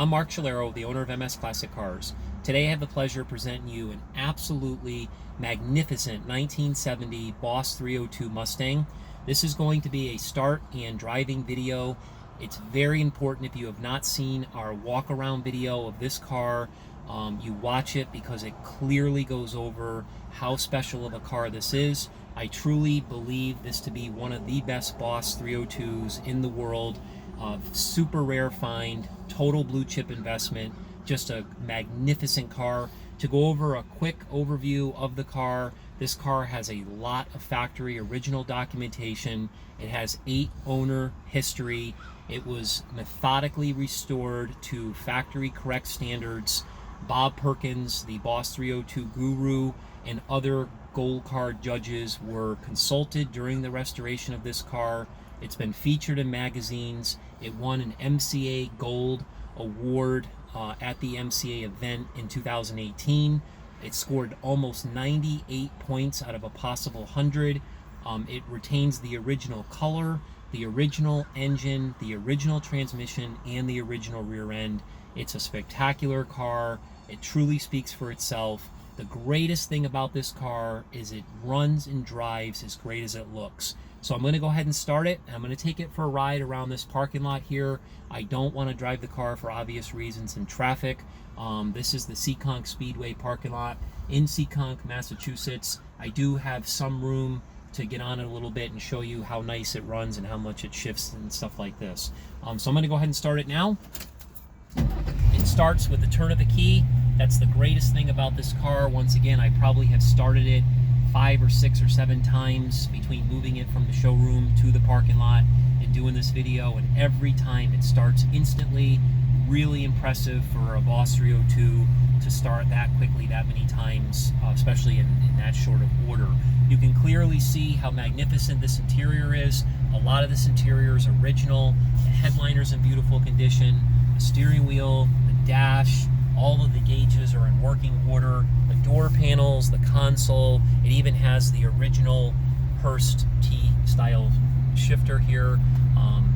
I'm Mark Chalero, the owner of MS Classic Cars. Today I have the pleasure of presenting you an absolutely magnificent 1970 Boss 302 Mustang. This is going to be a start and driving video. It's very important, if you have not seen our walk around video of this car, you watch it because it clearly goes over how special of a car this is. I truly believe this to be one of the best Boss 302s in the world. Super rare find, total blue chip investment, just a magnificent car. To go over a quick overview of the car, this car has a lot of factory original documentation. It has 8 owner history. It was methodically restored to factory correct standards. Bob Perkins, the Boss 302 guru, and other gold card judges were consulted during the restoration of this car. It's been featured in magazines. It won an MCA Gold Award at the MCA event in 2018. It scored almost 98 points out of a possible 100. It retains the original color, the original engine, the original transmission, and the original rear end. It's a spectacular car. It truly speaks for itself. The greatest thing about this car is it runs and drives as great as it looks. So I'm going to go ahead and start it. I'm going to take it for a ride around this parking lot here. I don't want to drive the car for obvious reasons in traffic. This is the Seekonk Speedway parking lot in Seekonk, Massachusetts. I do have some room to get on it a little bit and show you how nice it runs and how much it shifts and stuff like this. So I'm going to go ahead and start it now. It starts with the turn of the key. That's the greatest thing about this car. Once again, I probably have started it 5 or 6 or 7 times between moving it from the showroom to the parking lot and doing this video, and every time it starts instantly. Really impressive for a Boss 302 to start that quickly that many times, especially in that short of order. You can clearly see how magnificent this interior is. A lot of this interior is original. The headliner's in beautiful condition. The steering wheel, the dash, all of the gauges are in working order. The door panels, the console, it even has the original Hurst T-style shifter here.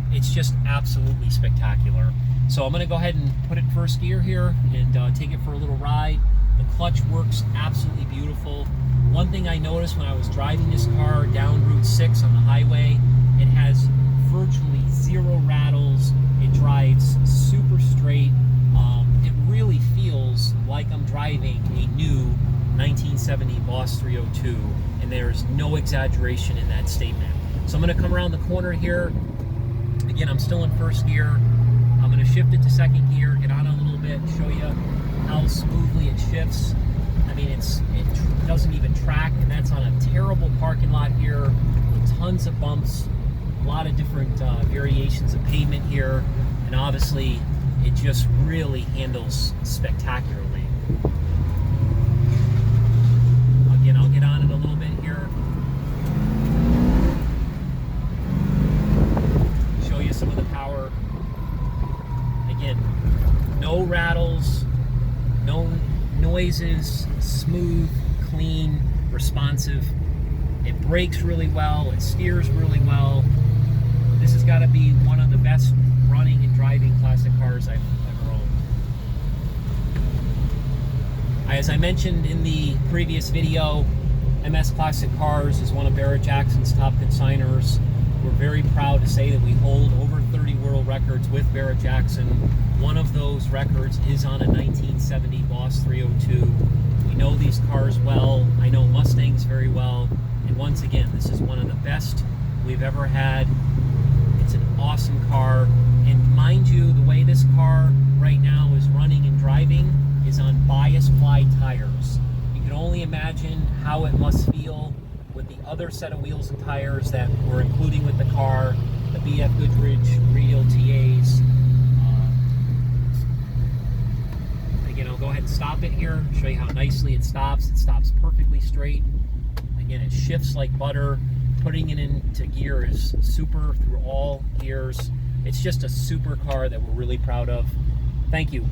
It's just absolutely spectacular. So I'm going to go ahead and put it in first gear here and take it for a little ride. The clutch works absolutely beautiful. One thing I noticed when I was driving this car down Route 6 on the highway, it has virtually 0 rattles. It drives super straight. It really feels like I'm driving a new 1970 Boss 302, and there's no exaggeration in that statement. So I'm going to come around the corner here. Again, I'm still in first gear. I'm going to shift it to second gear, get on a little bit, show you how smoothly it shifts. I mean, it doesn't even track, and that's on a terrible parking lot here with tons of bumps, a lot of different variations of pavement here, and obviously it just really handles spectacularly. Again, I'll get on it a little bit here. Show you some of the power. Again, no rattles, no noises, smooth, clean, responsive. It brakes really well, it steers really well. This has got to be one of the best running and driving classic cars I've ever owned. As I mentioned in the previous video, MS Classic Cars is one of Barrett-Jackson's top consigners. We're very proud to say that we hold over 30 world records with Barrett-Jackson. One of those records is on a 1970 Boss 302. We know these cars well. I know Mustangs very well. And once again, this is one of the best we've ever had. It's an awesome car. And mind you, the way this car right now is running and driving is on bias ply tires. You can only imagine how it must feel with the other set of wheels and tires that we're including with the car, the BF Goodrich radial TAs. Again, I'll go ahead and stop it here, show you how nicely it stops. It stops perfectly straight. Again, it shifts like butter. Putting it into gear is super through all gears. It's just a super car that we're really proud of. Thank you.